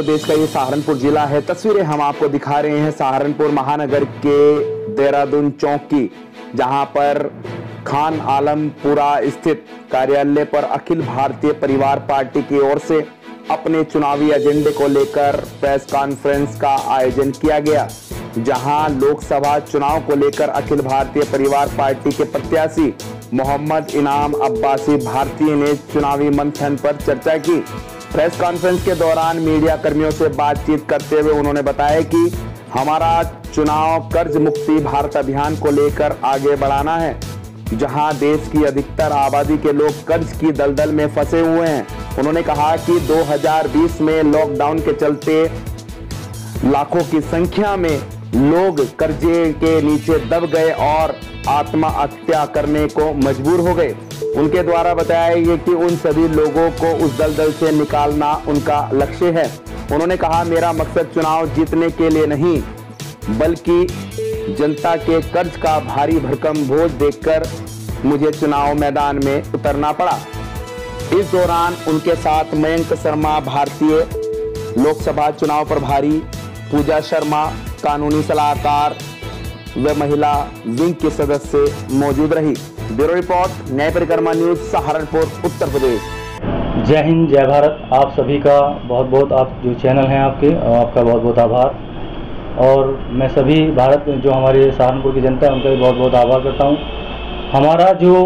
प्रदेश का ये सहारनपुर जिला है। तस्वीरें हम आपको दिखा रहे हैं सहारनपुर महानगर के देहरादून चौक की, जहां पर खान आलमपुरा स्थित कार्यालय पर अखिल भारतीय परिवार पार्टी की ओर से अपने चुनावी एजेंडे को लेकर प्रेस कॉन्फ्रेंस का आयोजन किया गया, जहां लोकसभा चुनाव को लेकर अखिल भारतीय परिवार पार्टी के प्रत्याशी मोहम्मद इनाम अब्बासी भारती ने चुनावी मंथन पर चर्चा की। प्रेस कॉन्फ्रेंस के दौरान मीडिया कर्मियों से बातचीत करते हुए उन्होंने बताया कि हमारा चुनाव कर्ज मुक्ति भारत अभियान को लेकर आगे बढ़ाना है, जहां देश की अधिकतर आबादी के लोग कर्ज की दलदल में फंसे हुए हैं। उन्होंने कहा कि 2020 में लॉकडाउन के चलते लाखों की संख्या में लोग कर्जे के नीचे दब गए और आत्महत्या करने को मजबूर हो गए। उनके द्वारा बताया गया कि उन सभी लोगों को उस दलदल से निकालना उनका लक्ष्य है। उन्होंने कहा, मेरा मकसद चुनाव जीतने के लिए नहीं, बल्कि जनता के कर्ज का भारी भरकम बोझ देखकर मुझे चुनाव मैदान में उतरना पड़ा। इस दौरान उनके साथ मयंक शर्मा भारतीय लोकसभा चुनाव प्रभारी, पूजा शर्मा कानूनी सलाहकार व महिला विंग के सदस्य मौजूद रही। ब्यूरो रिपोर्ट, न्याय परिक्रमा न्यूज, सहारनपुर, उत्तर प्रदेश। जय हिंद, जय भारत। आप सभी का बहुत बहुत, आप जो चैनल हैं आपके, आपका बहुत बहुत आभार। और मैं सभी भारत जो हमारे सहारनपुर की जनता है उनका भी बहुत बहुत आभार करता हूं। हमारा जो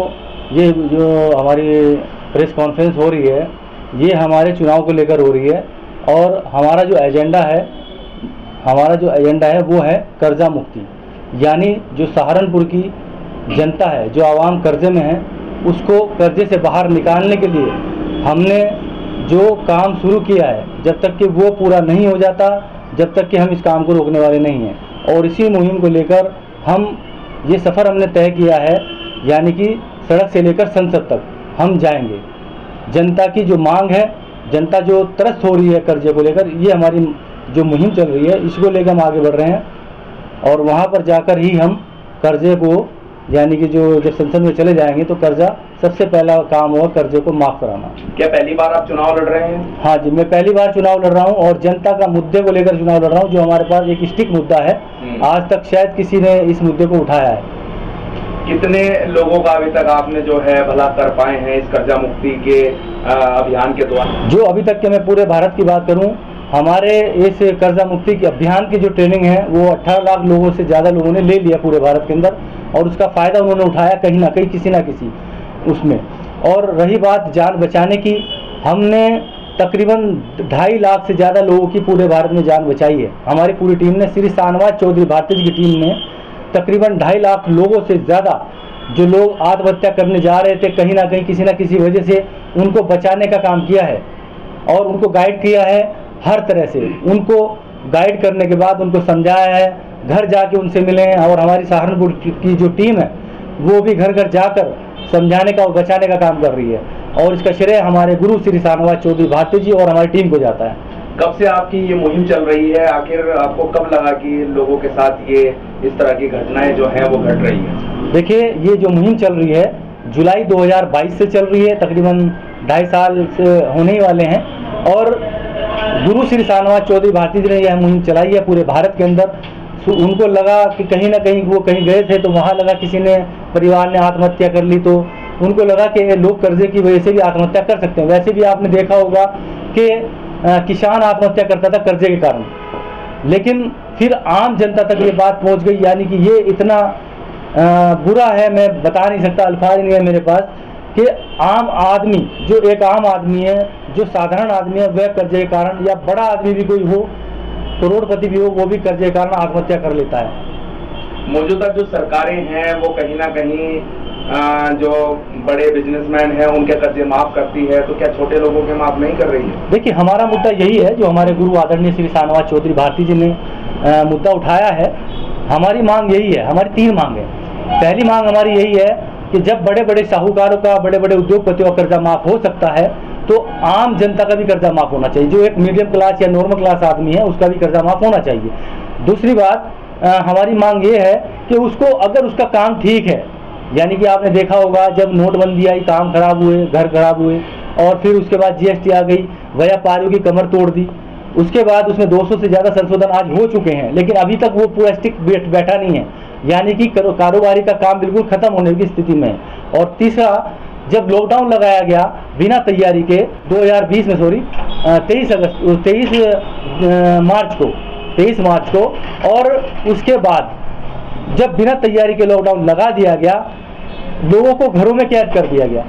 हमारी प्रेस कॉन्फ्रेंस हो रही है, ये हमारे चुनाव को लेकर हो रही है। और हमारा जो एजेंडा है वो है कर्जा मुक्ति, यानी जो सहारनपुर की जनता है, जो आवाम कर्जे में है, उसको कर्जे से बाहर निकालने के लिए हमने जो काम शुरू किया है, जब तक कि वो पूरा नहीं हो जाता, जब तक कि हम इस काम को रोकने वाले नहीं हैं। और इसी मुहिम को लेकर ये सफ़र हमने तय किया है, यानी कि सड़क से लेकर संसद तक हम जाएंगे। जनता की जो मांग है, जनता जो त्रस्त हो रही है कर्जे को लेकर, ये हमारी जो मुहिम चल रही है, इसको लेकर हम आगे बढ़ रहे हैं। और वहाँ पर जाकर ही हम कर्जे को, यानी कि जब संसद में चले जाएंगे तो कर्जा सबसे पहला काम होगा कर्जे को माफ़ कराना। क्या पहली बार आप चुनाव लड़ रहे हैं? हाँ जी, मैं पहली बार चुनाव लड़ रहा हूँ और जनता का मुद्दे को लेकर चुनाव लड़ रहा हूँ, जो हमारे पास एक स्टिक मुद्दा है। आज तक शायद किसी ने इस मुद्दे को उठाया है। कितने लोगों का अभी तक आपने जो है भला कर पाए हैं इस कर्जा मुक्ति के अभियान के द्वारा? जो अभी तक के, मैं पूरे भारत की बात करूं, हमारे इस कर्जा मुक्ति के अभियान की जो ट्रेनिंग है वो 18 लाख लोगों से ज़्यादा लोगों ने ले लिया पूरे भारत के अंदर, और उसका फ़ायदा उन्होंने उठाया कहीं ना कहीं, किसी ना किसी उसमें। और रही बात जान बचाने की, हमने तकरीबन 2.5 लाख से ज़्यादा लोगों की पूरे भारत में जान बचाई है। हमारी पूरी टीम ने, श्री शाहनवाज चौधरी भारती जी की टीम ने तकरीबन 2.5 लाख लोगों से ज़्यादा जो लोग आत्महत्या करने जा रहे थे, कहीं ना कहीं किसी ना किसी वजह से, उनको बचाने का काम किया है और उनको गाइड किया है हर तरह से। उनको गाइड करने के बाद उनको समझाया है, घर जाके उनसे मिले हैं। और हमारी सहारनपुर की जो टीम है वो भी घर घर जाकर समझाने का और बचाने का काम कर रही है। और इसका श्रेय हमारे गुरु श्री शाहनवाज चौधरी भारती जी और हमारी टीम को जाता है। कब से आपकी ये मुहिम चल रही है? आखिर आपको कब लगा कि लोगों के साथ ये इस तरह की घटनाएं जो हैं वो घट रही है? देखिए, ये जो मुहिम चल रही है जुलाई 2022 से चल रही है, तकरीबन 2.5 साल से होने ही वाले हैं। और गुरु श्री शाहनवाज चौधरी भारती जी ने यह मुहिम चलाई है पूरे भारत के अंदर। उनको लगा कि कहीं ना कहीं वो कहीं गए थे तो वहाँ लगा किसी ने, परिवार ने आत्महत्या कर ली, तो उनको लगा कि लोग कर्जे की वजह से भी आत्महत्या कर सकते हैं। वैसे भी आपने देखा होगा कि किसान आत्महत्या करता था कर्जे के कारण, लेकिन फिर आम जनता तक ये बात पहुंच गई। यानी कि ये इतना बुरा है, मैं बता नहीं सकता, अल्फाज नहीं है मेरे पास, कि आम आदमी, जो एक आम आदमी है, जो साधारण आदमी है, वह कर्जे के कारण, या बड़ा आदमी भी कोई हो, करोड़पति भी हो, वो भी कर्जे के कारण आत्महत्या कर लेता है। मौजूदा जो सरकारें हैं वो कहीं ना कहीं जो बड़े बिजनेसमैन हैं उनके कर्जे माफ करती है, तो क्या छोटे लोगों के माफ नहीं कर रही है? देखिए, हमारा मुद्दा यही है, जो हमारे गुरु आदरणीय श्री शाहनवाज चौधरी भारती जी ने मुद्दा उठाया है। हमारी मांग यही है, हमारी 3 मांग है। पहली मांग हमारी यही है कि जब बड़े बड़े साहूकारों का, बड़े बड़े उद्योगपतियों का कर्जा माफ हो सकता है, तो आम जनता का भी कर्जा माफ होना चाहिए। जो एक मीडियम क्लास या नॉर्मल क्लास आदमी है, उसका भी कर्जा माफ होना चाहिए। दूसरी बात, हमारी मांग ये है कि उसको, अगर उसका काम ठीक है, यानी कि आपने देखा होगा जब नोटबंदी आई, काम खराब हुए, घर खराब हुए, और फिर उसके बाद जीएसटी आ गई, व्यापारियों की कमर तोड़ दी, उसके बाद उसमें 200 से ज़्यादा संशोधन आज हो चुके हैं, लेकिन अभी तक वो पूरा स्टिक बैठा नहीं है, यानी कि कारोबारी का काम बिल्कुल खत्म होने की स्थिति में है। और तीसरा, जब लॉकडाउन लगाया गया बिना तैयारी के 2020 में 23 मार्च को, और उसके बाद जब बिना तैयारी के लॉकडाउन लगा दिया गया, लोगों को घरों में कैद कर दिया गया।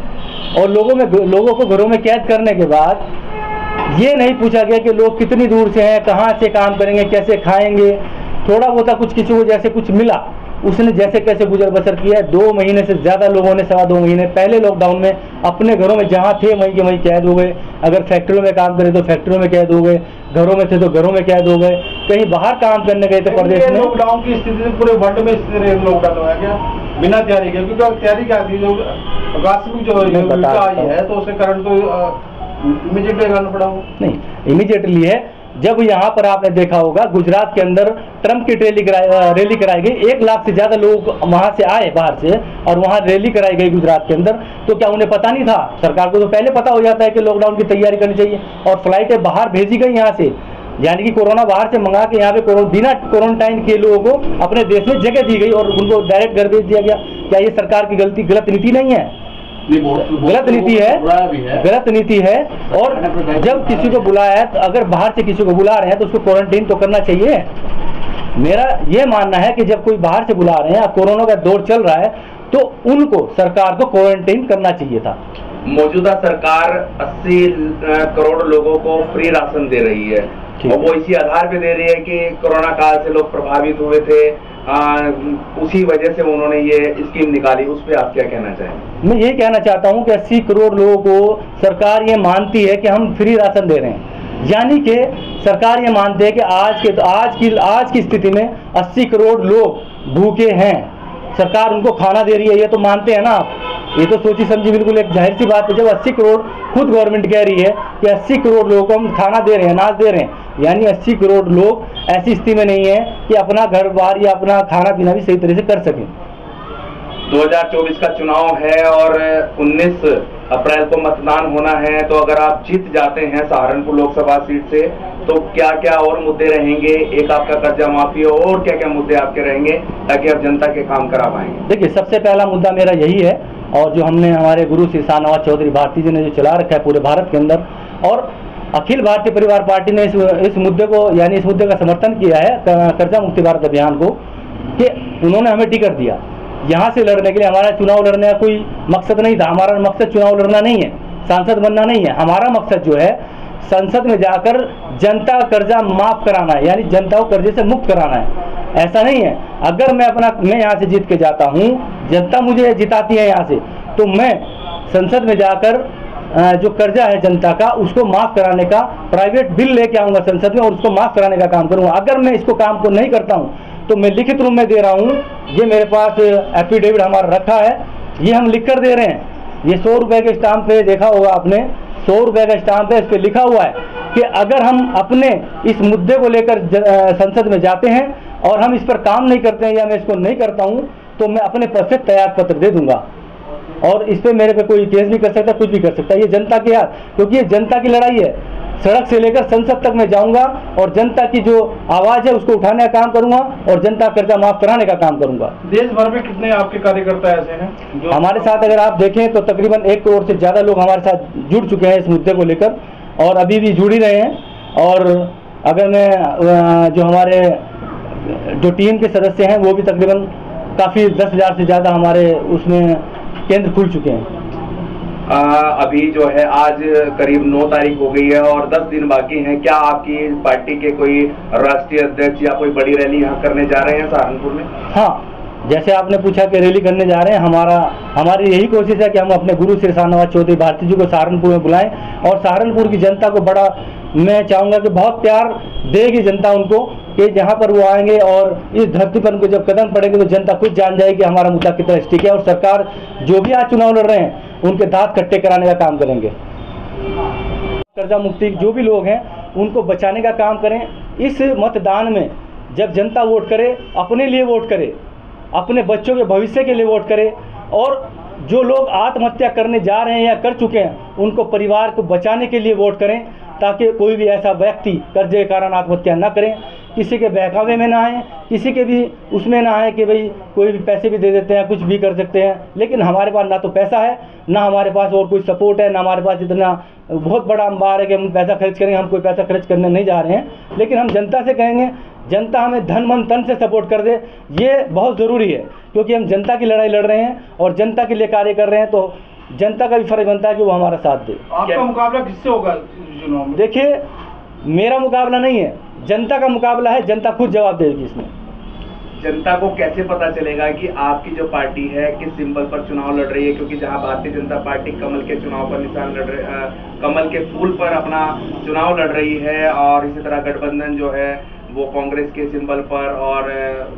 और लोगों को घरों में कैद करने के बाद ये नहीं पूछा गया कि लोग कितनी दूर से हैं, कहाँ से काम करेंगे, कैसे खाएंगे। थोड़ा बहुत कुछ किसी को जैसे कुछ मिला उसने जैसे कैसे गुजर बसर किया। 2 महीने से ज़्यादा लोगों ने, 2.25 महीने पहले लॉकडाउन में अपने घरों में जहाँ थे वहीं के वहीं कैद हो गए। अगर फैक्ट्रियों में काम करे तो फैक्ट्रियों में कैद हो गए, घरों में थे तो घरों में कैद हो गए, कहीं बाहर काम करने गए थे प्रदेश में। लॉकडाउन की स्थिति में पूरे वर्ल्ड में लॉकडाउन हुआ क्या बिना तैयारी के? क्योंकि तैयारी क्या थी, जो आकस्मिक जो आई है तो उसके कारण तो इमीडिएटली करना पड़ा हो। नहीं, इमीडिएटली है। जब यहाँ पर आपने देखा होगा गुजरात के अंदर ट्रम्प की रैली कराई गई, 1 लाख से ज़्यादा लोग वहाँ से आए बाहर से और वहाँ रैली कराई गई गुजरात के अंदर। तो क्या उन्हें पता नहीं था? सरकार को तो पहले पता हो जाता है कि लॉकडाउन की तैयारी करनी चाहिए, और फ्लाइटें बाहर भेजी गई यहाँ से, यानी कि कोरोना बाहर से मंगा के यहाँ पे बिना क्वारंटाइन के लोगों को अपने देश में जगह दी गई और उनको डायरेक्ट घर भेज दिया गया। क्या ये सरकार की गलत नीति नहीं है? गलत नीति है, गलत नीति है। और जब किसी को बुलाया है, तो अगर बाहर से किसी को बुला रहे हैं तो उसको क्वारंटीन तो करना चाहिए। मेरा ये मानना है कि जब कोई बाहर से बुला रहे हैं, कोरोना का दौर चल रहा है, तो उनको, सरकार को क्वारंटीन करना चाहिए था। मौजूदा सरकार 80 करोड़ लोगों को फ्री राशन दे रही है, और वो इसी आधार पे दे रही है कि कोरोना काल से लोग प्रभावित हुए थे, उसी वजह से उन्होंने ये स्कीम निकाली। उस पर आप क्या कहना चाहेंगे? मैं यही कहना चाहता हूं कि 80 करोड़ लोगों को सरकार ये मानती है कि हम फ्री राशन दे रहे हैं, यानी कि सरकार ये मानती है कि आज की स्थिति में 80 करोड़ लोग भूखे हैं, सरकार उनको खाना दे रही है। ये तो मानते हैं ना आप? ये तो सोची समझी बिल्कुल एक जाहिर सी बात है। जब 80 करोड़ खुद गवर्नमेंट कह रही है कि 80 करोड़ लोगों को हम खाना दे रहे हैं, अनाज दे रहे हैं, यानी 80 करोड़ लोग ऐसी स्थिति में नहीं है कि अपना घर बार या अपना खाना पीना भी सही तरह से कर सकें। 2024 का चुनाव है और 19 अप्रैल को मतदान होना है, तो अगर आप जीत जाते हैं सहारनपुर लोकसभा सीट से, तो क्या क्या और मुद्दे रहेंगे? एक आपका कर्जा माफी, और क्या क्या मुद्दे आपके रहेंगे ताकि आप जनता के काम करा पाएंगे? देखिए, सबसे पहला मुद्दा मेरा यही है, और जो हमने हमारे गुरु श्री शाहनवाज चौधरी भारती जी ने जो चला रखा है पूरे भारत के अंदर, और अखिल भारतीय परिवार पार्टी ने इस मुद्दे को, यानी इस मुद्दे का समर्थन किया है, कर्जा मुक्ति भारत अभियान को, कि उन्होंने हमें टिकट दिया यहाँ से लड़ने के लिए। हमारा चुनाव लड़ने का कोई मकसद नहीं था, हमारा मकसद चुनाव लड़ना नहीं है, सांसद बनना नहीं है। हमारा मकसद जो है संसद में जाकर जनता का कर्जा माफ कराना है, यानी जनता को कर्जे से मुक्त कराना है। ऐसा नहीं है अगर मैं यहाँ से जीत के जाता हूँ, जनता मुझे जिताती है यहाँ से, तो मैं संसद में जाकर जो कर्जा है जनता का उसको माफ कराने का प्राइवेट बिल लेके आऊँगा संसद में और उसको माफ कराने का काम करूँगा। अगर मैं इसको काम को नहीं करता हूँ तो मैं लिखित रूप में दे रहा हूँ, ये मेरे पास एफिडेविट हमारा रखा है, ये हम लिख कर दे रहे हैं। ये 100 रुपये के स्टाम्प पे देखा होगा आपने, 100 रुपये का स्टाम्प है, इस पर लिखा हुआ है कि अगर हम अपने इस मुद्दे को लेकर संसद में जाते हैं और हम इस पर काम नहीं करते हैं या मैं इसको नहीं करता हूं, तो मैं अपने पद से त्याग पत्र दे दूंगा और इस पर मेरे पे कोई केस भी कर सकता, कुछ भी कर सकता है। ये जनता की यार, क्योंकि ये जनता की लड़ाई है। सड़क से लेकर संसद तक मैं जाऊंगा और जनता की जो आवाज़ है उसको उठाने का काम करूंगा और जनता कर्जा माफ कराने का काम करूंगा। देश भर में कितने आपके कार्यकर्ता ऐसे हैं जो हमारे साथ, अगर आप देखें तो तकरीबन 1 करोड़ से ज़्यादा लोग हमारे साथ जुड़ चुके हैं इस मुद्दे को लेकर और अभी भी जुड़ ही रहे हैं। और अगर मैं जो हमारे जो टीम के सदस्य हैं वो भी तकरीबन काफ़ी 10,000 से ज़्यादा हमारे उसमें केंद्र खुल चुके हैं। अभी जो है आज करीब 9 तारीख हो गई है और 10 दिन बाकी हैं। क्या आपकी पार्टी के कोई राष्ट्रीय अध्यक्ष या कोई बड़ी रैली यहाँ करने जा रहे हैं सहारनपुर में? हाँ, जैसे आपने पूछा कि रैली करने जा रहे हैं, हमारी यही कोशिश है कि हम अपने गुरु श्री शाहनवाज चौधरी भारती जी को सहारनपुर में बुलाएं और सहारनपुर की जनता को बड़ा, मैं चाहूँगा कि बहुत प्यार देगी जनता उनको, कि जहाँ पर वो आएंगे और इस धरती पर उनको जब कदम पड़ेंगे तो जनता खुद जान जाएगी हमारा मुद्दा कितना स्टिक है और सरकार जो भी आज चुनाव लड़ रहे हैं उनके दांत खट्टे कराने का काम करेंगे। कर्जा मुक्ति जो भी लोग हैं उनको बचाने का काम करें। इस मतदान में जब जनता वोट करे, अपने लिए वोट करे, अपने बच्चों के भविष्य के लिए वोट करे और जो लोग आत्महत्या करने जा रहे हैं या कर चुके हैं उनको परिवार को बचाने के लिए वोट करें। ताकि कोई भी ऐसा व्यक्ति कर्जे के कारण आत्महत्या न करें, किसी के बहकावे में ना आए, किसी के भी उसमें ना आए कि भाई कोई भी पैसे भी दे देते हैं, कुछ भी कर सकते हैं। लेकिन हमारे पास ना तो पैसा है, ना हमारे पास और कोई सपोर्ट है, ना हमारे पास इतना बहुत बड़ा अंबार है कि हम पैसा खर्च करेंगे। हम कोई पैसा खर्च करने नहीं जा रहे हैं, लेकिन हम जनता से कहेंगे जनता हमें धन मन तन से सपोर्ट कर दे, ये बहुत ज़रूरी है, क्योंकि हम जनता की लड़ाई लड़ रहे हैं और जनता के लिए कार्य कर रहे हैं। तो जनता का भी फर्ज बनता है कि वो हमारा साथ दे। आपका मुकाबला किससे होगा चुनाव में? देखिए, मेरा मुकाबला नहीं है, जनता का मुकाबला है। जनता खुद जवाब देगी इसमें। जनता को कैसे पता चलेगा कि आपकी जो पार्टी है किस सिंबल पर चुनाव लड़ रही है? क्योंकि जहां भारतीय जनता पार्टी कमल के चुनाव पर निशान लड़ रही, कमल के फूल पर अपना चुनाव लड़ रही है, और इसी तरह गठबंधन जो है वो कांग्रेस के सिंबल पर, और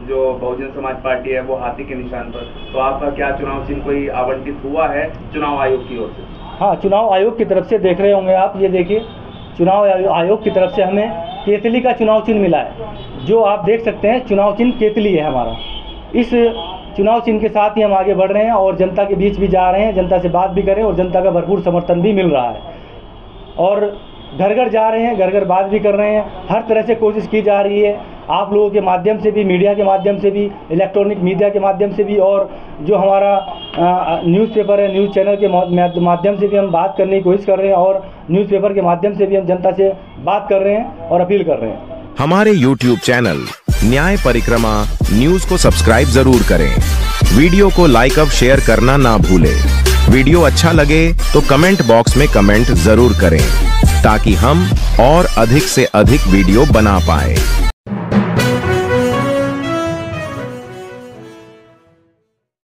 जो बहुजन समाज पार्टी है वो हाथी के निशान पर। तो आपका क्या चुनाव चिन्ह कोई आवंटित हुआ है चुनाव आयोग की ओर से? हाँ, चुनाव आयोग की तरफ से देख रहे होंगे आप, ये देखिए चुनाव आयोग की तरफ से हमें केतली का चुनाव चिन्ह मिला है, जो आप देख सकते हैं। चुनाव चिन्ह केतली है हमारा। इस चुनाव चिन्ह के साथ ही हम आगे बढ़ रहे हैं और जनता के बीच भी जा रहे हैं, जनता से बात भी करें, और जनता का भरपूर समर्थन भी मिल रहा है। और घर घर जा रहे हैं, घर घर बात भी कर रहे हैं। हर तरह से कोशिश की जा रही है, आप लोगों के माध्यम से भी, मीडिया के माध्यम से भी, इलेक्ट्रॉनिक मीडिया के माध्यम से भी, और जो हमारा न्यूज़पेपर है, न्यूज़ चैनल के माध्यम से भी हम बात करने की कोशिश कर रहे हैं, और न्यूज़पेपर के माध्यम से भी हम जनता से बात कर रहे हैं और अपील कर रहे हैं। हमारे YouTube चैनल न्याय परिक्रमा न्यूज को सब्सक्राइब जरूर करें। वीडियो को लाइक और शेयर करना ना भूलें। वीडियो अच्छा लगे तो कमेंट बॉक्स में कमेंट जरूर करें, ताकि हम और अधिक से अधिक वीडियो बना पाएं।